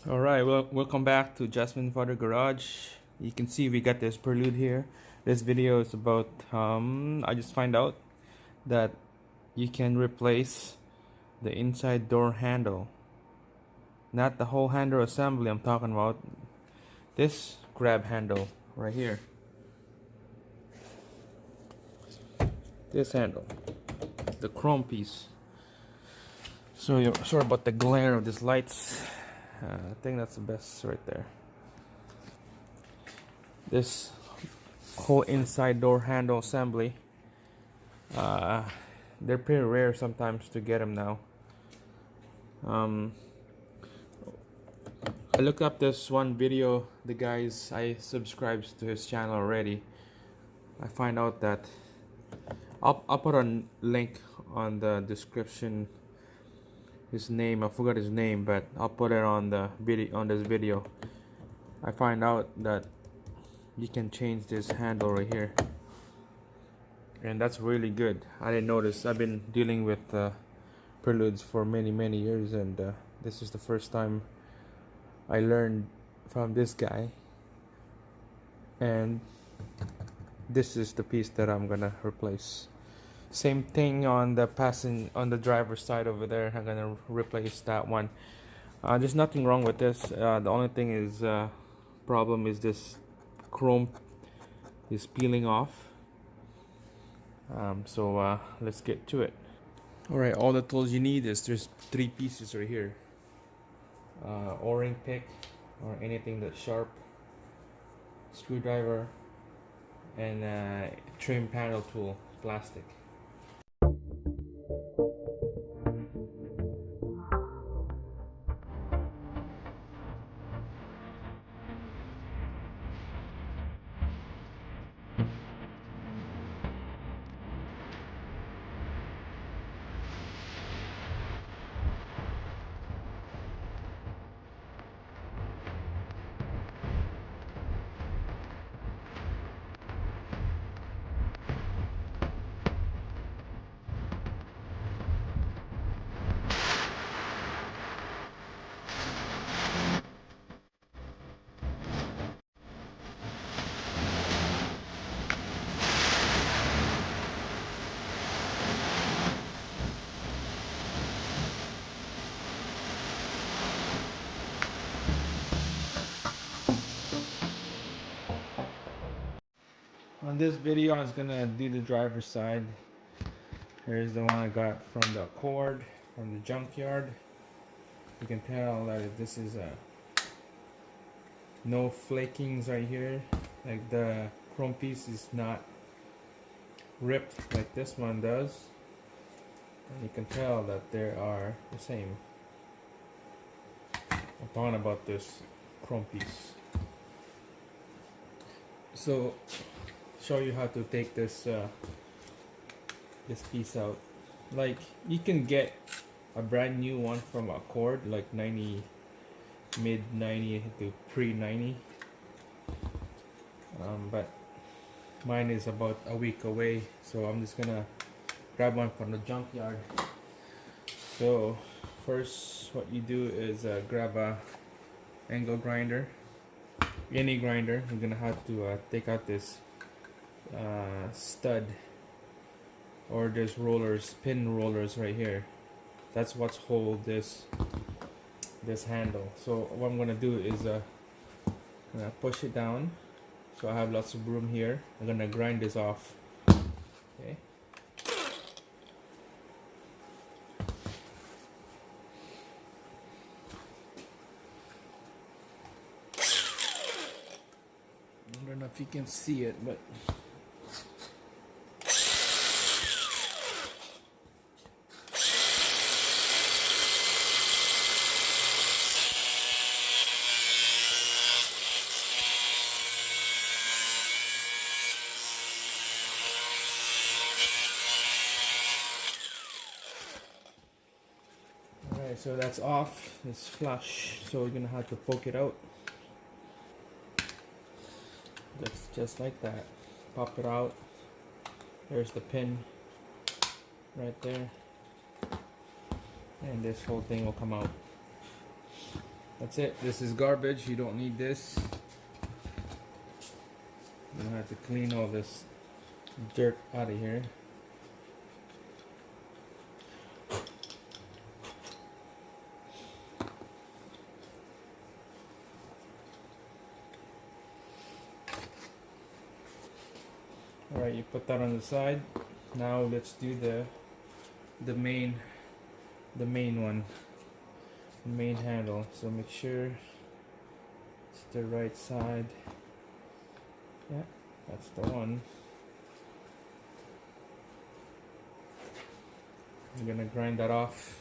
All right, well, welcome back to Jasmine Father Garage. You can see we got this Prelude here. This video is about I just find out that you can replace the inside door handle, not the whole handle assembly. I'm talking about this grab handle right here. This handle, the chrome piece. So you're sorry about the glare of these lights. I think that's the best right there. This whole inside door handle assembly, they're pretty rare sometimes to get them now. I look up this one video, the guys, I subscribed to his channel already. I find out that I'll put a link on the description. His name, I forgot his name, but I'll put it on the video, on this video. I find out that you can change this handle right here, and that's really good. I didn't notice. I've been dealing with Preludes for many years, and this is the first time I learned from this guy, and this is the piece that I'm gonna replace. Same thing on the driver's side over there. I'm gonna replace that one. There's nothing wrong with this. The only thing is problem is this chrome is peeling off. So let's get to it. Alright, all the tools you need is there's 3 pieces right here. O-ring pick or anything that's sharp, screwdriver, and trim panel tool, plastic. On this video, I was gonna do the driver's side. Here's the one I got from the Accord, from the junkyard. You can tell that this is no flakings right here. Like the chrome piece is not ripped like this one does. And you can tell that they are the same. I'm talking about this chrome piece. So, show you how to take this this piece out. Like, you can get a brand new one from Accord, like 90, mid 90 to pre 90, but mine is about a week away, so I'm just gonna grab one from the junkyard. So first, what you do is grab a angle grinder, any grinder. You're gonna have to take out this stud, or there's rollers, pin rollers right here. That's what's hold this handle. So what I'm gonna do is gonna push it down. So I have lots of room here. I'm gonna grind this off. Okay. I don't know if you can see it, but alright, so that's off. It's flush, so we're gonna have to poke it out. That's just like that. Pop it out. There's the pin right there, and this whole thing will come out. That's it. This is garbage. You don't need this. You don't have to clean all this dirt out of here. Alright, you put that on the side. Now let's do the main one. The main handle. So make sure it's the right side. Yeah, that's the one. I'm gonna grind that off.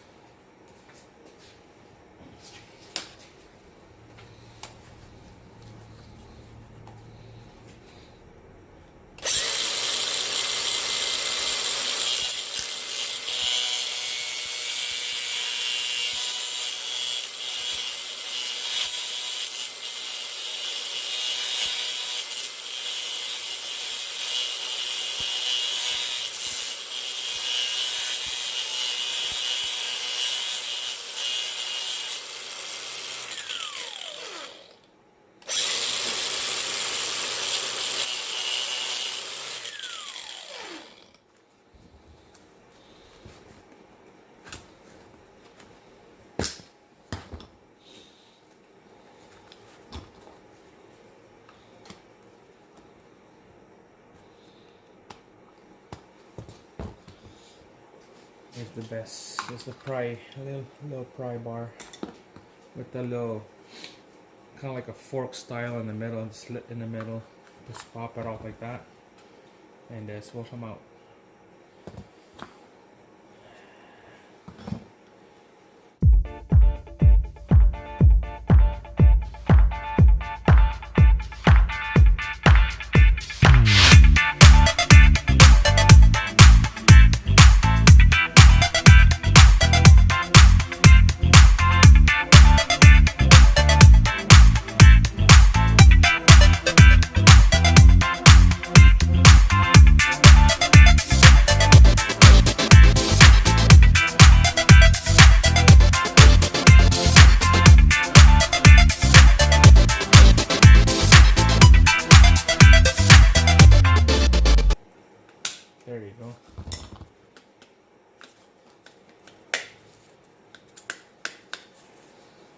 Here's the best. Here's the pry, little pry bar with the little kind of like a fork style in the middle and slit in the middle. Just pop it off like that, and this will come out. There you go.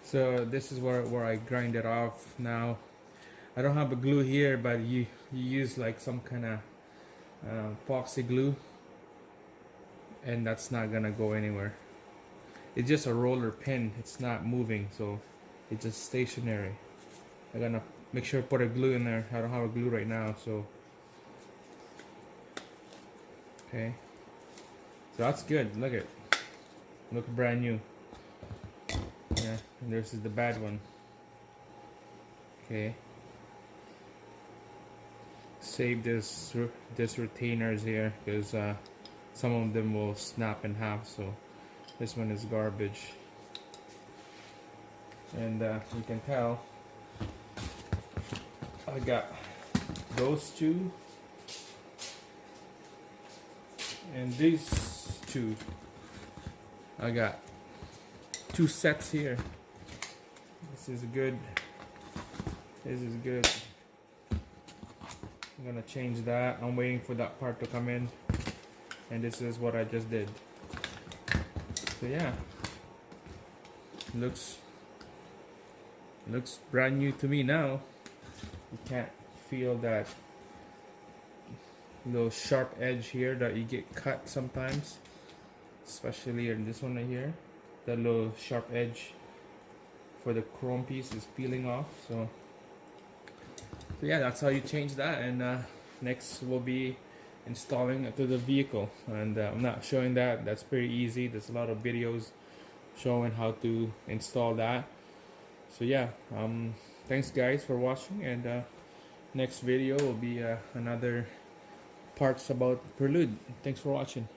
So this is where I grind it off now. I don't have a glue here, but you use like some kind of epoxy glue, and that's not gonna go anywhere. It's just a roller pin. It's not moving, so it's just stationary. I'm gonna make sure to put a glue in there. I don't have a glue right now, so okay. So that's good. Look brand new. Yeah, and this is the bad one. Okay. Save this retainers here, because some of them will snap in half. So this one is garbage, and you can tell I got those two and these two. I got two sets here. This is good. This is good. I'm gonna change that. I'm waiting for that part to come in, and this is what I just did. So yeah, looks brand new to me now. You can't feel that little sharp edge here that you get cut sometimes, especially in this one right here. That little sharp edge for the chrome piece is peeling off. So yeah, that's how you change that. And next will be installing it to the vehicle, and I'm not showing that. That's pretty easy. There's a lot of videos showing how to install that. So yeah, thanks guys for watching, and next video will be another parts about Prelude. Thanks for watching.